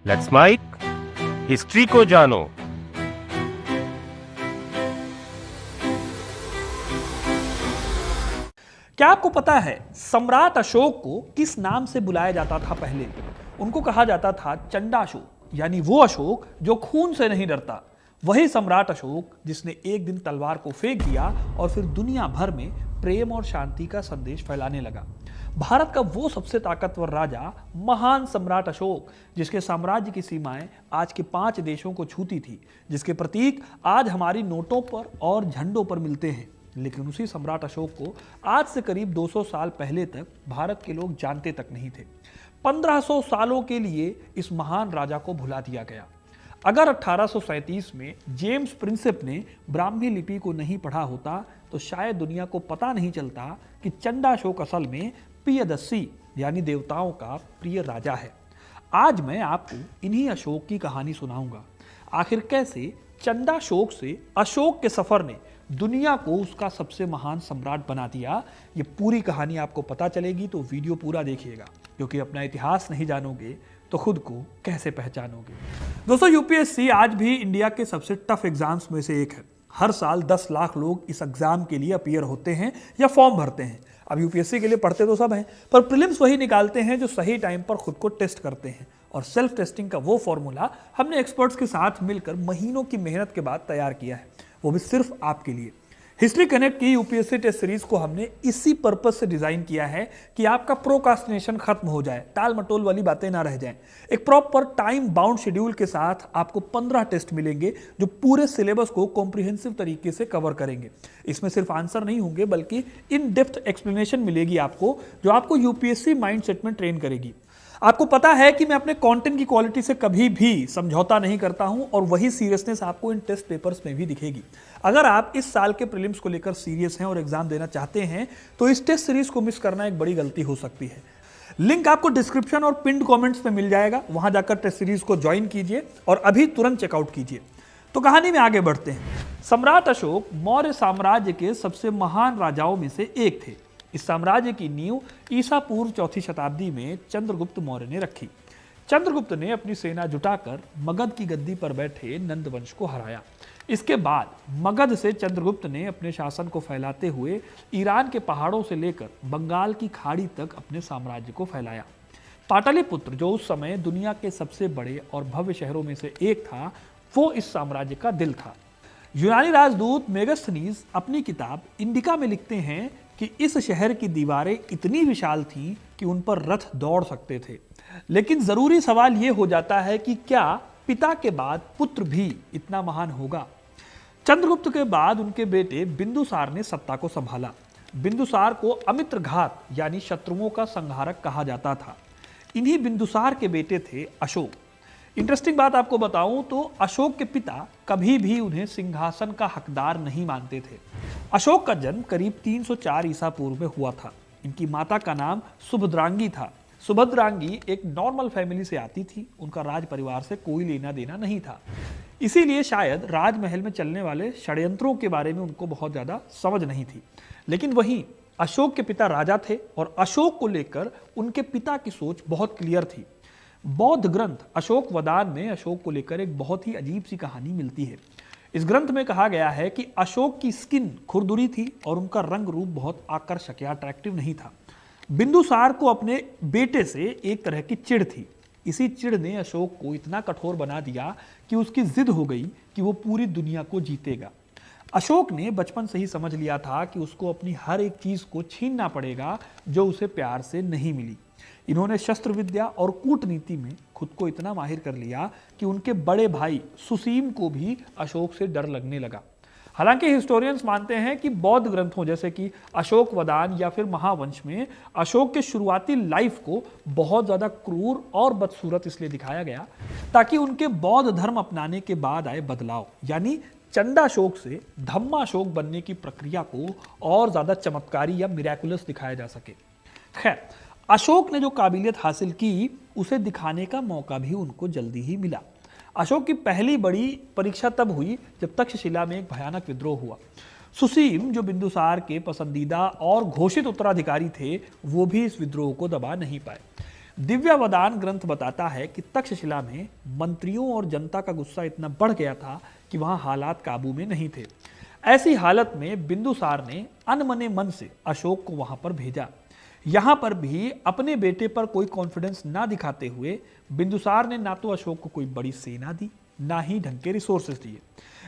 Let's mic history को जानो। क्या आपको पता है सम्राट अशोक को किस नाम से बुलाया जाता था? पहले उनको कहा जाता था चंडाशोक, यानी वो अशोक जो खून से नहीं डरता। वही सम्राट अशोक जिसने एक दिन तलवार को फेंक दिया और फिर दुनिया भर में प्रेम और शांति का संदेश फैलाने लगा। भारत का वो सबसे ताकतवर राजा महान सम्राट अशोक, जिसके साम्राज्य की सीमाएं आज के 5 देशों को छूती थी, जिसके प्रतीक आज हमारी नोटों पर और झंडों पर मिलते हैं। लेकिन उसी सम्राट अशोक को आज से करीब 200 साल पहले तक भारत के लोग जानते तक नहीं थे। 1500 सालों के लिए इस महान राजा को भुला दिया गया। अगर 1837 में जेम्स प्रिंसेप ने ब्राह्मी लिपि को नहीं पढ़ा होता तो शायद दुनिया को पता नहीं चलता कि चंडाशोक असल में पियदस्सी यानी देवताओं का प्रिय राजा है। आज मैं आपको इन्हीं अशोक की कहानी सुनाऊंगा। आखिर कैसे चंडाशोक से अशोक के सफर ने दुनिया को उसका सबसे महान सम्राट बना दिया, ये पूरी कहानी आपको पता चलेगी। तो वीडियो पूरा देखिएगा, क्योंकि अपना इतिहास नहीं जानोगे तो खुद को कैसे पहचानोगे। दोस्तों, यूपीएससी आज भी इंडिया के सबसे टफ एग्जाम्स में से एक है। हर साल 10 लाख लोग इस एग्जाम के लिए अपीयर होते हैं या फॉर्म भरते हैं। अब यूपीएससी के लिए पढ़ते तो सब हैं, पर प्रीलिम्स वही निकालते हैं जो सही टाइम पर खुद को टेस्ट करते हैं। और सेल्फ टेस्टिंग का वो फॉर्मूला हमने एक्सपर्ट्स के साथ मिलकर महीनों की मेहनत के बाद तैयार किया है, वो भी सिर्फ आपके लिए। हिस्ट्री कनेक्ट की यूपीएससी टेस्ट सीरीज को हमने इसी पर्पज से डिजाइन किया है कि आपका प्रोकास्टिनेशन खत्म हो जाए, टाल मटोल वाली बातें ना रह जाएं। एक प्रॉपर टाइम बाउंड शेड्यूल के साथ आपको 15 टेस्ट मिलेंगे जो पूरे सिलेबस को कॉम्प्रिहेंसिव तरीके से कवर करेंगे। इसमें सिर्फ आंसर नहीं होंगे बल्कि इन डेप्थ एक्सप्लेनेशन मिलेगी आपको, जो आपको यूपीएससी माइंडसेट में ट्रेन करेगी। आपको पता है कि मैं अपने कंटेंट की क्वालिटी से कभी भी समझौता नहीं करता हूं और वही सीरियसनेस आपको इन टेस्ट पेपर्स में भी दिखेगी। अगर आप इस साल के प्रीलिम्स को लेकर सीरियस हैं और एग्जाम देना चाहते हैं तो इस टेस्ट सीरीज को मिस करना एक बड़ी गलती हो सकती है। लिंक आपको डिस्क्रिप्शन और पिन्ड कमेंट्स में मिल जाएगा, वहां जाकर टेस्ट सीरीज को ज्वाइन कीजिए और अभी तुरंत चेकआउट कीजिए। तो कहानी में आगे बढ़ते हैं। सम्राट अशोक मौर्य साम्राज्य के सबसे महान राजाओं में से एक थे। इस साम्राज्य की नींव ईसा पूर्व 4वीं शताब्दी में चंद्रगुप्त मौर्य ने रखी। चंद्रगुप्त ने अपनी सेना जुटाकर मगध की गद्दी पर बैठे नंद वंश को हराया। इसके बाद मगध से चंद्रगुप्त ने अपने शासन को फैलाते हुए ईरान के पहाड़ों से लेकर बंगाल की खाड़ी तक अपने साम्राज्य को फैलाया। पाटलिपुत्र, जो उस समय दुनिया के सबसे बड़े और भव्य शहरों में से एक था, वो इस साम्राज्य का दिल था। यूनानी राजदूत मेगास्थनीज अपनी किताब इंडिका में लिखते हैं कि इस शहर की दीवारें इतनी विशाल थीं कि उन पर रथ दौड़ सकते थे। लेकिन जरूरी सवाल यह हो जाता है कि क्या पिता के बाद पुत्र भी इतना महान होगा? चंद्रगुप्त के बाद उनके बेटे बिंदुसार ने सत्ता को संभाला। बिंदुसार को अमित्रघात यानी शत्रुओं का संहारक कहा जाता था। इन्हीं बिंदुसार के बेटे थे अशोक। इंटरेस्टिंग बात आपको बताऊं तो अशोक के पिता कभी भी उन्हें सिंहासन का हकदार नहीं मानते थे। अशोक का जन्म करीब 304 ईसा पूर्व में हुआ था। इनकी माता का नाम सुभद्रांगी था। सुभद्रांगी एक नॉर्मल फैमिली से आती थी, उनका राज परिवार से कोई लेना देना नहीं था। इसीलिए शायद राजमहल में चलने वाले षड्यंत्रों के बारे में उनको बहुत ज्यादा समझ नहीं थी। लेकिन वहीं अशोक के पिता राजा थे और अशोक को लेकर उनके पिता की सोच बहुत क्लियर थी। बौद्ध ग्रंथ अशोक वदान में अशोक को लेकर एक बहुत ही अजीब सी कहानी मिलती है। इस ग्रंथ में कहा गया है कि अशोक की स्किन खुरदुरी थी और उनका रंग रूप बहुत आकर्षक या अट्रैक्टिव नहीं था। बिंदुसार को अपने बेटे से एक तरह की चिढ़ थी। इसी चिढ़ ने अशोक को इतना कठोर बना दिया कि उसकी जिद हो गई कि वो पूरी दुनिया को जीतेगा। अशोक ने बचपन से ही समझ लिया था कि उसको अपनी हर एक चीज को छीनना पड़ेगा जो उसे प्यार से नहीं मिली। इन्होंने शस्त्र विद्या और कूटनीति में खुद को इतना माहिर कर लिया कि उनके बड़े भाई सुसीम को भी अशोक से डर लगने लगा। हालांकि हिस्टोरियंस मानते हैं कि बौद्ध ग्रंथों जैसे कि अशोक वदान या फिर महावंश में अशोक के शुरुआती लाइफ को बहुत ज्यादा क्रूर और बदसूरत इसलिए दिखाया गया ताकि उनके बौद्ध धर्म अपनाने के बाद आए बदलाव, यानी चंडाशोक से धम्माशोक बनने की प्रक्रिया को और ज्यादा चमत्कारी या मिरेकुलस दिखाया जा सके। खैर, अशोक ने जो काबिलियत हासिल की उसे दिखाने का मौका भी उनको जल्दी ही मिला। अशोक की पहली बड़ी परीक्षा तब हुई जब तक्षशिला में एक भयानक विद्रोह हुआ। सुसीम, जो बिंदुसार के पसंदीदा और घोषित उत्तराधिकारी थे, वो भी इस विद्रोह को दबा नहीं पाए। दिव्यावदान ग्रंथ बताता है कि तक्षशिला में मंत्रियों और जनता का गुस्सा इतना बढ़ गया था कि वहां हालात काबू में नहीं थे। ऐसी हालत में बिंदुसार ने अनमने मन से अशोक को वहां पर भेजा। यहां पर भी अपने बेटे पर कोई कॉन्फिडेंस ना दिखाते हुए बिंदुसार ने ना तो अशोक को कोई बड़ी सेना दी, ना ही ढंग के रिसोर्सेज दिए।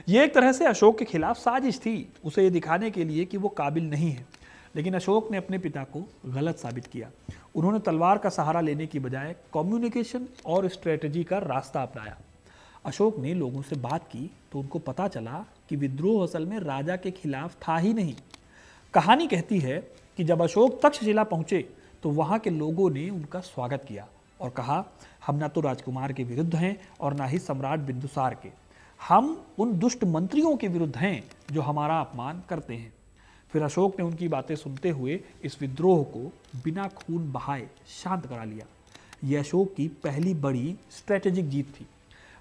यह एक तरह से अशोक के खिलाफ साजिश थी, उसे ये दिखाने के लिए कि वो काबिल नहीं है। लेकिन अशोक ने अपने पिता को गलत साबित किया। उन्होंने तलवार का सहारा लेने की बजाय कम्युनिकेशन और स्ट्रेटजी का रास्ता अपनाया। अशोक ने लोगों से बात की तो उनको पता चला कि विद्रोह असल में राजा के खिलाफ था ही नहीं। कहानी कहती है कि जब अशोक तक्षशिला पहुंचे तो वहां के लोगों ने उनका स्वागत किया और कहा, हम ना तो राजकुमार के विरुद्ध हैं और ना ही सम्राट बिंदुसार के, हम उन दुष्ट मंत्रियों के विरुद्ध हैं जो हमारा अपमान करते हैं। फिर अशोक ने उनकी बातें सुनते हुए इस विद्रोह को बिना खून बहाए शांत करा लिया। यह अशोक की पहली बड़ी स्ट्रेटेजिक जीत थी।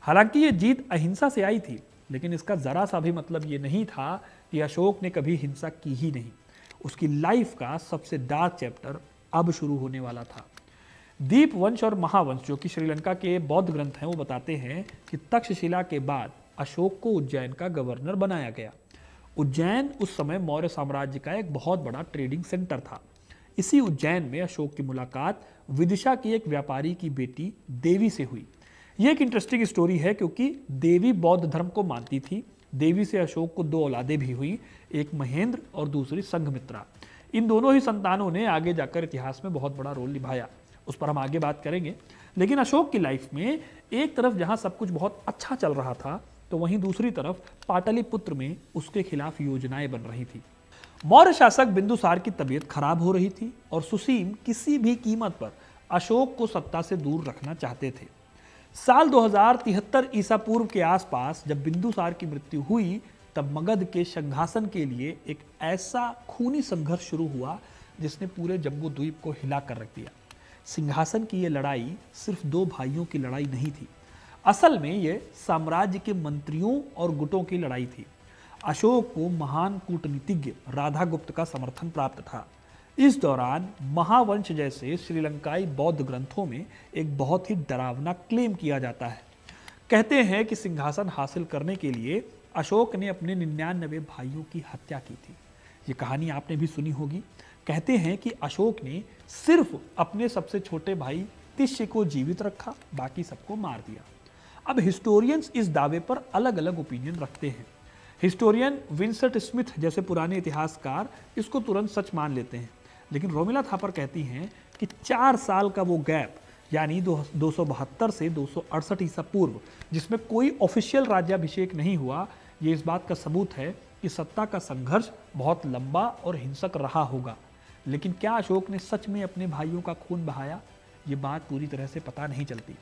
हालांकि यह जीत अहिंसा से आई थी, लेकिन इसका जरा सा भी मतलब ये नहीं था कि अशोक ने कभी हिंसा की ही नहीं। उसकी लाइफ का सबसे डार्क चैप्टर अब शुरू होने वाला था। दीपवंश और महावंश, जो कि श्रीलंका के बौद्ध ग्रंथ हैं, वो बताते हैं कि तक्षशिला के बाद अशोक को उज्जैन का गवर्नर बनाया गया। उज्जैन उस समय मौर्य साम्राज्य का एक बहुत बड़ा ट्रेडिंग सेंटर था। इसी उज्जैन में अशोक की मुलाकात विदिशा की एक व्यापारी की बेटी देवी से हुई। यह एक इंटरेस्टिंग स्टोरी है क्योंकि देवी बौद्ध धर्म को मानती थी। देवी से अशोक को 2 औलादें भी हुई, एक महेंद्र और दूसरी संघमित्रा। इन दोनों ही संतानों ने आगे जाकर इतिहास में बहुत बड़ा रोल निभाया, उस पर हम आगे बात करेंगे। लेकिन अशोक की लाइफ में एक तरफ जहां सब कुछ बहुत अच्छा चल रहा था, तो वहीं दूसरी तरफ पाटलिपुत्र में उसके खिलाफ योजनाएं बन रही थी। मौर्य शासक बिंदुसार की तबीयत खराब हो रही थी और सुसीम किसी भी कीमत पर अशोक को सत्ता से दूर रखना चाहते थे। साल 2073 ईसा पूर्व के आसपास जब बिंदुसार की मृत्यु हुई, तब मगध के सिंहासन के लिए एक ऐसा खूनी संघर्ष शुरू हुआ जिसने पूरे जम्बू द्वीप को हिला कर रख दिया। सिंहासन की यह लड़ाई सिर्फ 2 भाइयों की लड़ाई नहीं थी, असल में यह साम्राज्य के मंत्रियों और गुटों की लड़ाई थी। अशोक को महान कूटनीतिज्ञ राधागुप्त का समर्थन प्राप्त था। इस दौरान महावंश जैसे श्रीलंकाई बौद्ध ग्रंथों में एक बहुत ही डरावना क्लेम किया जाता है। कहते हैं कि सिंहासन हासिल करने के लिए अशोक ने अपने 99 भाइयों की हत्या की थी। ये कहानी आपने भी सुनी होगी। कहते हैं कि अशोक ने सिर्फ अपने सबसे छोटे भाई तिष्य को जीवित रखा, बाकी सबको मार दिया। अब हिस्टोरियंस इस दावे पर अलग अलग ओपिनियन रखते हैं। हिस्टोरियन विंसेंट स्मिथ जैसे पुराने इतिहासकार इसको तुरंत सच मान लेते हैं, लेकिन रोमिला थापर कहती हैं कि 4 साल का वो गैप, यानी 272 से 268 ईसा पूर्व, जिसमें कोई ऑफिशियल राज्याभिषेक नहीं हुआ, ये इस बात का सबूत है कि सत्ता का संघर्ष बहुत लंबा और हिंसक रहा होगा। लेकिन क्या अशोक ने सच में अपने भाइयों का खून बहाया? ये बात पूरी तरह से पता नहीं चलती।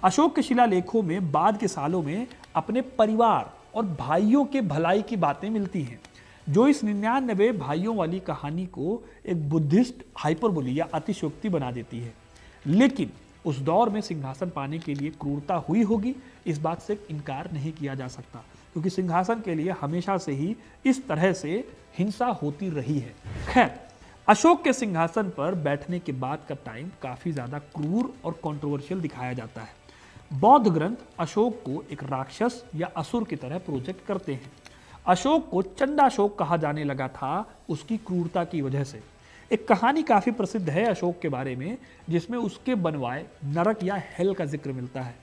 अशोक के शिलालेखों में बाद के सालों में अपने परिवार और भाइयों के भलाई की बातें मिलती हैं, जो इस 99 भाइयों वाली कहानी को एक बुद्धिस्ट हाइपरबोली या अतिशयोक्ति बना देती है। लेकिन उस दौर में सिंहासन पाने के लिए क्रूरता हुई होगी, इस बात से इनकार नहीं किया जा सकता, क्योंकि सिंहासन के लिए हमेशा से ही इस तरह से हिंसा होती रही है। खैर, अशोक के सिंहासन पर बैठने के बाद का टाइम काफी ज्यादा क्रूर और कंट्रोवर्शियल दिखाया जाता है। बौद्ध ग्रंथ अशोक को एक राक्षस या असुर की तरह प्रोजेक्ट करते हैं। अशोक को चंडाशोक कहा जाने लगा था उसकी क्रूरता की वजह से। एक कहानी काफी प्रसिद्ध है अशोक के बारे में, जिसमें उसके बनवाए नरक या हेल का जिक्र मिलता है।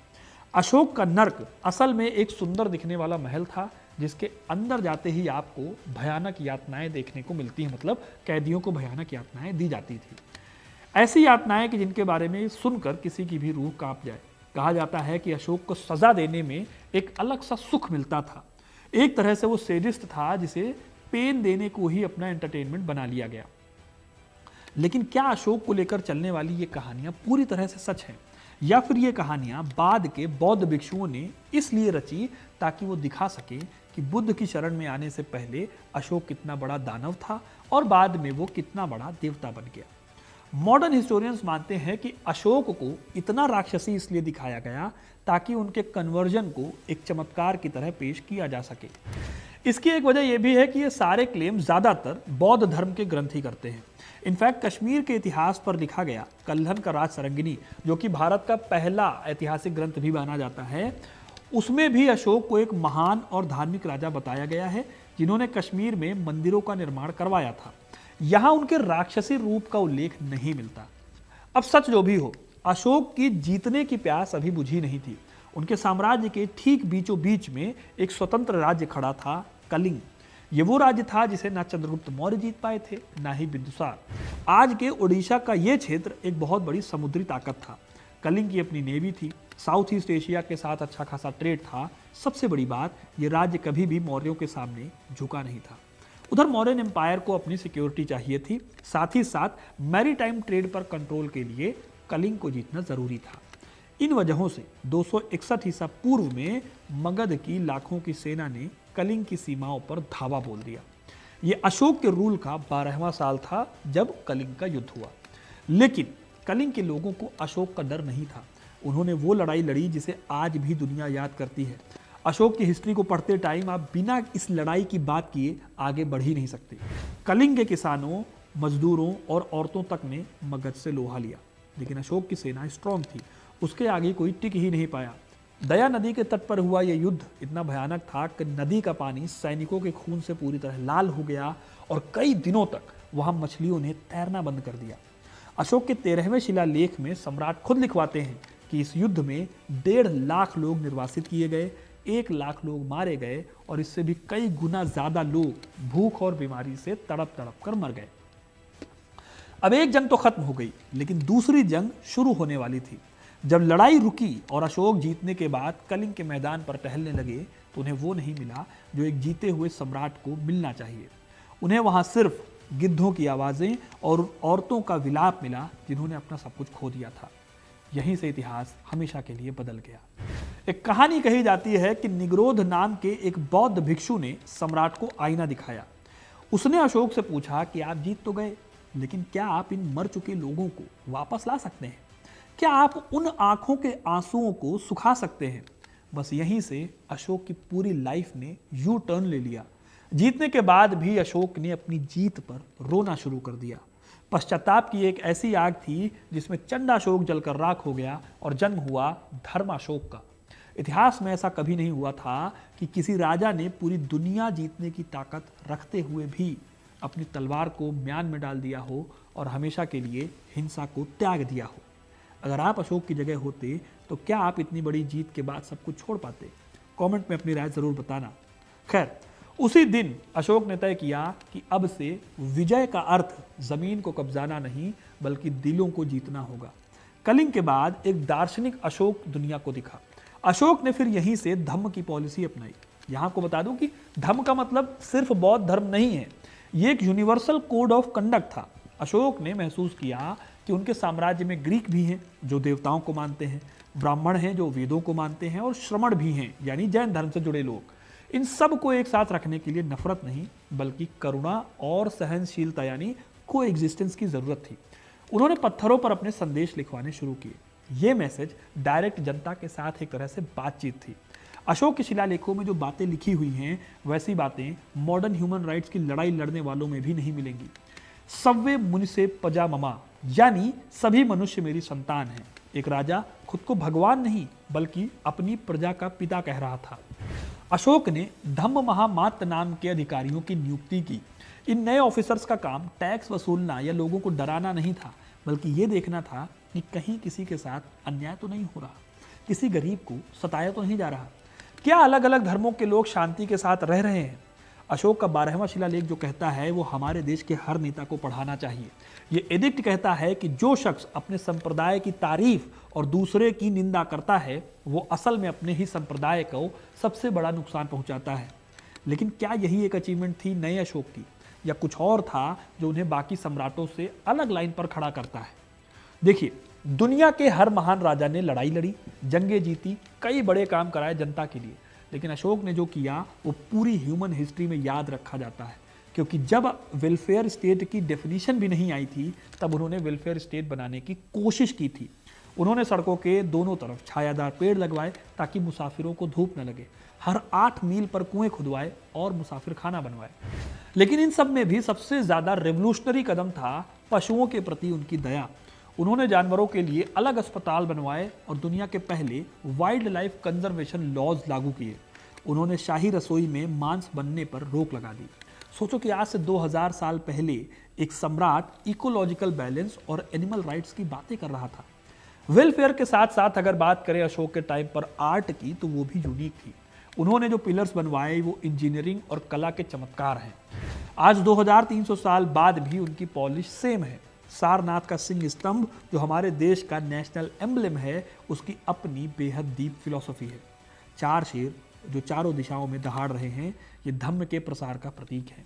अशोक का नरक असल में एक सुंदर दिखने वाला महल था, जिसके अंदर जाते ही आपको भयानक यातनाएं देखने को मिलती हैं, मतलब कैदियों को भयानक यातनाएं दी जाती थी। ऐसी यातनाएं कि जिनके बारे में सुनकर किसी की भी रूह कांप जाए। कहा जाता है कि अशोक को सजा देने में एक अलग सा सुख मिलता था। एक तरह से वो सेडिस्ट था जिसे पेन देने को ही अपना एंटरटेनमेंट बना लिया गया। लेकिन क्या अशोक को लेकर चलने वाली ये कहानियां पूरी तरह से सच हैं, या फिर ये कहानियां बाद के बौद्ध भिक्षुओं ने इसलिए रची ताकि वो दिखा सके कि बुद्ध की शरण में आने से पहले अशोक कितना बड़ा दानव था और बाद में वो कितना बड़ा देवता बन गया? मॉडर्न हिस्टोरियंस मानते हैं कि अशोक को इतना राक्षसी इसलिए दिखाया गया ताकि उनके कन्वर्जन को एक चमत्कार की तरह पेश किया जा सके। इसकी एक वजह यह भी है कि ये सारे क्लेम ज्यादातर बौद्ध धर्म के ग्रंथ ही करते हैं। इनफैक्ट कश्मीर के इतिहास पर लिखा गया कल्हन का राज सरंगिनी, जो कि भारत का पहला ऐतिहासिक ग्रंथ भी माना जाता है, उसमें भी अशोक को एक महान और धार्मिक राजा बताया गया है जिन्होंने कश्मीर में मंदिरों का निर्माण करवाया था। यहां उनके राक्षसी रूप का उल्लेख नहीं मिलता। अब सच जो भी हो, अशोक की जीतने की प्यास अभी बुझी नहीं थी। उनके साम्राज्य के ठीक बीचों बीच में एक स्वतंत्र राज्य खड़ा था, कलिंग। ये वो राज्य था जिसे ना चंद्रगुप्त मौर्य जीत पाए थे, ना ही बिंदुसार। आज के ओडिशा का ये क्षेत्र एक बहुत बड़ी समुद्री ताकत था। कलिंग की अपनी नेवी थी, साउथ ईस्ट एशिया के साथ अच्छा खासा ट्रेड था। सबसे बड़ी बात, ये राज्य कभी भी मौर्यों के सामने झुका नहीं था। उधर मौर्यन एम्पायर को अपनी सिक्योरिटी चाहिए थी, साथ ही साथ मैरीटाइम ट्रेड पर कंट्रोल के लिए कलिंग को जीतना जरूरी था। इन वजहों से 261 ईसा पूर्व में मगध की लाखों की सेना ने कलिंग की सीमाओं पर धावा बोल दिया। यह अशोक के रूल का 12वां साल था जब कलिंग का युद्ध हुआ। लेकिन कलिंग के लोगों को अशोक का डर नहीं था। उन्होंने वो लड़ाई लड़ी जिसे आज भी दुनिया याद करती है। अशोक की हिस्ट्री को पढ़ते टाइम आप बिना इस लड़ाई की बात किए आगे बढ़ ही नहीं सकते। कलिंग के किसानों, मजदूरों और औरतों तक ने मगध से लोहा लिया, लेकिन अशोक की सेना स्ट्रांग थी। उसके आगे कोई टिक ही नहीं पाया। दया नदी के तट पर हुआ यह युद्ध इतना भयानक था कि नदी का पानी सैनिकों के खून से पूरी तरह लाल हो गया और कई दिनों तक वहां मछलियों ने तैरना बंद कर दिया। अशोक के 13वें शिलालेख में सम्राट खुद लिखवाते हैं कि इस युद्ध में 1.5 लाख लोग निर्वासित किए गए, 1 लाख लोग मारे गए और इससे भी कई गुना ज्यादा लोग भूख और बीमारी से तड़प तड़प कर मर गए। अब एक जंग तो खत्म हो गई, लेकिन दूसरी जंग शुरू होने वाली थी। जब लड़ाई रुकी और अशोक जीतने के बाद कलिंग के मैदान पर टहलने लगे तो उन्हें वो नहीं मिला जो एक जीते हुए सम्राट को मिलना चाहिए। उन्हें वहां सिर्फ गिद्धों की आवाजें और औरतों का विलाप मिला जिन्होंने अपना सब कुछ खो दिया था। यहीं से इतिहास हमेशा के लिए बदल गया। एक कहानी कही जाती है कि निग्रोध नाम के एक बौद्ध भिक्षु ने सम्राट को आईना दिखाया। उसने अशोक से पूछा कि आप जीत तो गए, लेकिन क्या आप इन मर चुके लोगों को वापस ला सकते हैं? क्या आप उन आंखों के आंसुओं को सुखा सकते हैं? बस यहीं से अशोक की पूरी लाइफ ने यू टर्न ले लिया। जीतने के बाद भी अशोक ने अपनी जीत पर रोना शुरू कर दिया। पश्चाताप की एक ऐसी आग थी जिसमें चंडाशोक जलकर राख हो गया और जन्म हुआ धर्माशोक का। इतिहास में ऐसा कभी नहीं हुआ था कि किसी राजा ने पूरी दुनिया जीतने की ताकत रखते हुए भी अपनी तलवार को म्यान में डाल दिया हो और हमेशा के लिए हिंसा को त्याग दिया हो। अगर आप अशोक की जगह होते तो क्या आप इतनी बड़ी जीत के बाद सब कुछ छोड़ पाते? कमेंट में अपनी राय जरूर बताना। खैर, उसी दिन अशोक ने तय किया कि अब से विजय का अर्थ जमीन को कब्जाना नहीं बल्कि दिलों को जीतना होगा। कलिंग के बाद एक दार्शनिक अशोक दुनिया को दिखा। अशोक ने फिर यहीं से धम्म की पॉलिसी अपनाई। यहां आपको बता दूं कि धम्म का मतलब सिर्फ बौद्ध धर्म नहीं है, ये एक यूनिवर्सल कोड ऑफ कंडक्ट था। अशोक ने महसूस किया कि उनके साम्राज्य में ग्रीक भी हैं जो देवताओं को मानते हैं, ब्राह्मण हैं जो वेदों को मानते हैं और श्रमण भी हैं यानी जैन धर्म से जुड़े लोग। इन सब को एक साथ रखने के लिए नफरत नहीं बल्कि करुणा और सहनशीलता यानी कोएग्जिस्टेंस की जरूरत थी। उन्होंने पत्थरों पर अपने संदेश लिखवाने शुरू किए। ये मैसेज डायरेक्ट जनता के साथ एक तरह से बातचीत थी। अशोक के शिलालेखों में जो बातें लिखी हुई हैं वैसी बातें मॉडर्न ह्यूमन राइट्स की लड़ाई लड़ने वालों में भी नहीं मिलेंगी। सव्वे मुनिसे पजा ममा यानी सभी मनुष्य मेरी संतान हैं। एक राजा खुद को भगवान नहीं बल्कि अपनी प्रजा का पिता कह रहा था। अशोक ने धम्म महामात्य नाम के अधिकारियों की नियुक्ति की। इन नए ऑफिसर्स का काम टैक्स वसूलना या लोगों को डराना नहीं था बल्कि ये देखना था कि कहीं किसी के साथ अन्याय तो नहीं हो रहा, किसी गरीब को सताया तो नहीं जा रहा, क्या अलग अलग धर्मों के लोग शांति के साथ रह रहे हैं। अशोक का 12वां शिलालेख जो कहता है वो हमारे देश के हर नेता को पढ़ाना चाहिए। ये एडिक्ट कहता है कि जो शख्स अपने संप्रदाय की तारीफ और दूसरे की निंदा करता है वो असल में अपने ही संप्रदाय को सबसे बड़ा नुकसान पहुंचाता है। लेकिन क्या यही एक अचीवमेंट थी नए अशोक की या कुछ और था जो उन्हें बाकी सम्राटों से अलग लाइन पर खड़ा करता है? देखिए, दुनिया के हर महान राजा ने लड़ाई लड़ी, जंगें जीती, कई बड़े काम कराए जनता के लिए, लेकिन अशोक ने जो किया वो पूरी ह्यूमन हिस्ट्री में याद रखा जाता है। क्योंकि जब वेलफेयर स्टेट की डेफिनेशन भी नहीं आई थी तब उन्होंने वेलफेयर स्टेट बनाने की कोशिश की थी। उन्होंने सड़कों के दोनों तरफ छायादार पेड़ लगवाए ताकि मुसाफिरों को धूप न लगे, हर 8 मील पर कुएं खुदवाए और मुसाफिर खाना बनवाए। लेकिन इन सब में भी सबसे ज्यादा रेवोल्यूशनरी कदम था पशुओं के प्रति उनकी दया। उन्होंने जानवरों के लिए अलग अस्पताल बनवाए और दुनिया के पहले वाइल्ड लाइफ कंजर्वेशन लॉज लागू किए। उन्होंने शाही रसोई में मांस बनने पर रोक लगा दी। सोचो कि आज से 2000 साल पहले एक सम्राट इकोलॉजिकल बैलेंस और एनिमल राइट्स की बातें कर रहा था। वेलफेयर के साथ साथ अगर बात करें अशोक के टाइम पर आर्ट की, तो वो भी यूनिक थी। उन्होंने जो पिलर्स बनवाए वो इंजीनियरिंग और कला के चमत्कार हैं। आज 2300 साल बाद भी उनकी पॉलिश सेम है। सारनाथ का सिंह स्तंभ जो हमारे देश का नेशनल एम्बलम है, उसकी अपनी बेहद डीप फिलॉसफी है। 4 शेर जो चारों दिशाओं में दहाड़ रहे हैं, ये धम्म के प्रसार का प्रतीक है।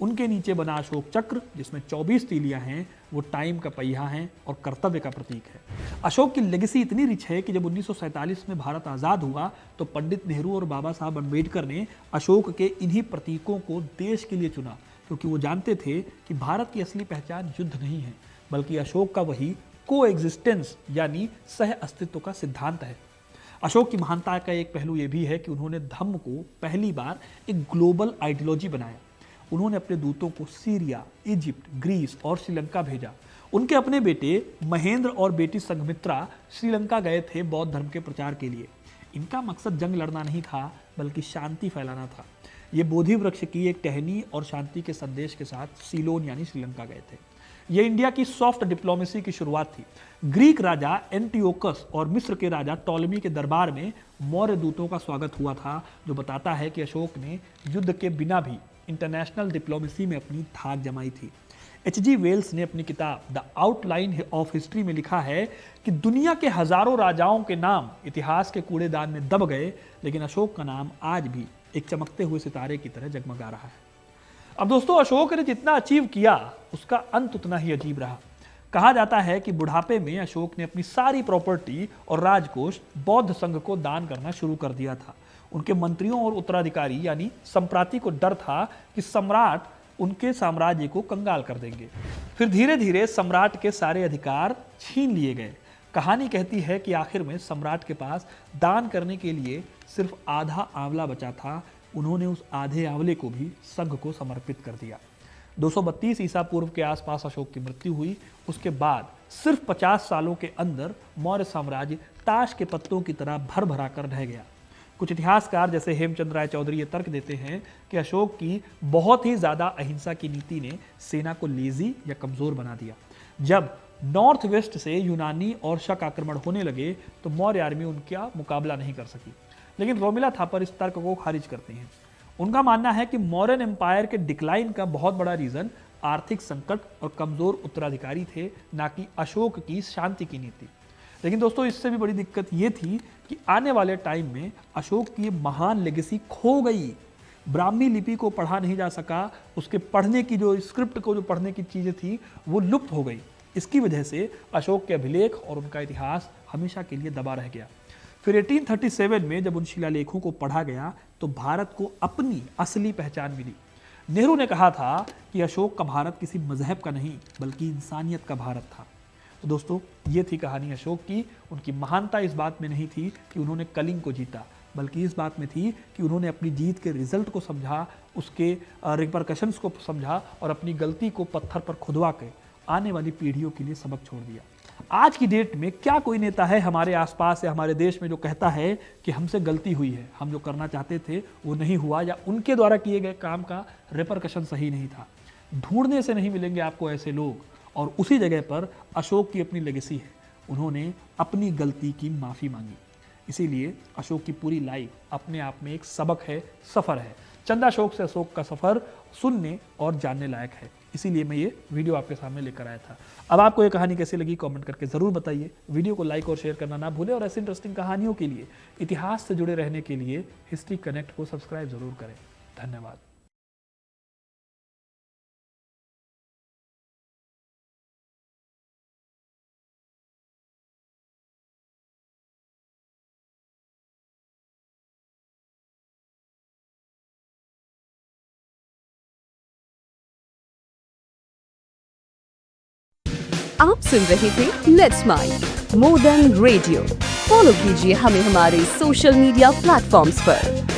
उनके नीचे बना अशोक चक्र जिसमें 24 तीलियां हैं, वो टाइम का पहिया है और कर्तव्य का प्रतीक है। अशोक की लेगेसी इतनी रिच है कि जब 1947 में भारत आज़ाद हुआ तो पंडित नेहरू और बाबा साहब अम्बेडकर ने अशोक के इन्हीं प्रतीकों को देश के लिए चुना, क्योंकि वो जानते थे कि भारत की असली पहचान युद्ध नहीं है, बल्कि अशोक का वही को एग्जिस्टेंस यानी सह अस्तित्व का सिद्धांत है। अशोक की महानता का एक पहलू यह भी है कि उन्होंने धम्म को पहली बार एक ग्लोबल आइडियोलॉजी बनाया। उन्होंने अपने दूतों को सीरिया, इजिप्ट, ग्रीस और श्रीलंका भेजा। उनके अपने बेटे महेंद्र और बेटी संघमित्रा श्रीलंका गए थे बौद्ध धर्म के प्रचार के लिए। इनका मकसद जंग लड़ना नहीं था, बल्कि शांति फैलाना था। ये बोधि वृक्ष की एक टहनी और शांति के संदेश के साथ सीलोन यानी श्रीलंका गए थे। ये इंडिया की सॉफ्ट डिप्लोमेसी की शुरुआत थी। ग्रीक राजा एंटियोकस और मिस्र के राजा टॉलमी के दरबार में मौर्य दूतों का स्वागत हुआ था, जो बताता है कि अशोक ने युद्ध के बिना भी इंटरनेशनल डिप्लोमेसी में अपनी धाक जमाई थी। H.G. वेल्स ने अपनी किताब द आउटलाइन ऑफ हिस्ट्री में लिखा है कि दुनिया के हजारों राजाओं के नाम इतिहास के कूड़ेदान में दब गए, लेकिन अशोक का नाम आज भी एक चमकते हुए सितारे की तरह जगमगा रहा है। अब दोस्तों, अशोक ने जितना अचीव किया उसका अंत उतना ही अजीब रहा। कहा जाता है कि बुढ़ापे में अशोक ने अपनी सारी प्रॉपर्टी और राजकोष बौद्ध संघ को दान करना शुरू कर दिया था। उनके मंत्रियों और उत्तराधिकारी यानी संप्राति को डर था कि सम्राट उनके साम्राज्य को कंगाल कर देंगे। फिर धीरे धीरे सम्राट के सारे अधिकार छीन लिए गए। कहानी कहती है कि आखिर में सम्राट के पास दान करने के लिए सिर्फ आधा आंवला बचा था। उन्होंने उस आधे आंवले को भी संघ को समर्पित कर दिया। 232 ईसा पूर्व के आसपास अशोक की मृत्यु हुई। उसके बाद सिर्फ 50 सालों के अंदर मौर्य साम्राज्य ताश के पत्तों की तरह भर भरा कर रह गया। कुछ इतिहासकार जैसे हेमचंद राय चौधरी ये तर्क देते हैं कि अशोक की बहुत ही ज्यादा अहिंसा की नीति ने सेना को लेजी या कमजोर बना दिया। जब नॉर्थ वेस्ट से यूनानी और शक आक्रमण होने लगे तो मौर्य आर्मी उनका मुकाबला नहीं कर सकी। लेकिन रोमिला थापर इस तर्क को खारिज करते हैं। उनका मानना है कि मौर्यन एम्पायर के डिक्लाइन का बहुत बड़ा रीजन आर्थिक संकट और कमजोर उत्तराधिकारी थे, ना कि अशोक की शांति की नीति। लेकिन दोस्तों, इससे भी बड़ी दिक्कत ये थी कि आने वाले टाइम में अशोक की महान लेगेसी खो गई। ब्राह्मी लिपि को पढ़ा नहीं जा सका, उसके पढ़ने की जो स्क्रिप्ट को जो पढ़ने की चीजें थी वो लुप्त हो गई। इसकी वजह से अशोक के अभिलेख और उनका इतिहास हमेशा के लिए दबा रह गया। फिर 1837 में जब उन शिलालेखों को पढ़ा गया तो भारत को अपनी असली पहचान मिली। नेहरू ने कहा था कि अशोक का भारत किसी मजहब का नहीं बल्कि इंसानियत का भारत था। तो दोस्तों, ये थी कहानी अशोक की। उनकी महानता इस बात में नहीं थी कि उन्होंने कलिंग को जीता, बल्कि इस बात में थी कि उन्होंने अपनी जीत के रिजल्ट को समझा, उसके रिपरकशंस को समझा और अपनी गलती को पत्थर पर खुदवा के आने वाली पीढ़ियों के लिए सबक छोड़ दिया। आज की डेट में क्या कोई नेता है हमारे आसपास या हमारे देश में जो कहता है कि हमसे गलती हुई है, हम जो करना चाहते थे वो नहीं हुआ, या उनके द्वारा किए गए काम का रिपरकशन सही नहीं था? ढूंढने से नहीं मिलेंगे आपको ऐसे लोग। और उसी जगह पर अशोक की अपनी लेगेसी है। उन्होंने अपनी गलती की माफ़ी मांगी। इसीलिए अशोक की पूरी लाइफ अपने आप में एक सबक है, सफ़र है। चंदा अशोक से अशोक का सफ़र सुनने और जानने लायक है। इसीलिए मैं ये वीडियो आपके सामने लेकर आया था। अब आपको ये कहानी कैसी लगी कमेंट करके ज़रूर बताइए। वीडियो को लाइक और शेयर करना ना भूलें और ऐसी इंटरेस्टिंग कहानियों के लिए, इतिहास से जुड़े रहने के लिए हिस्ट्री कनेक्ट को सब्सक्राइब ज़रूर करें। धन्यवाद। आप सुन रहे थे let's mind more than radio. Follow कीजिए हमें हमारे सोशल मीडिया प्लेटफॉर्म्स पर।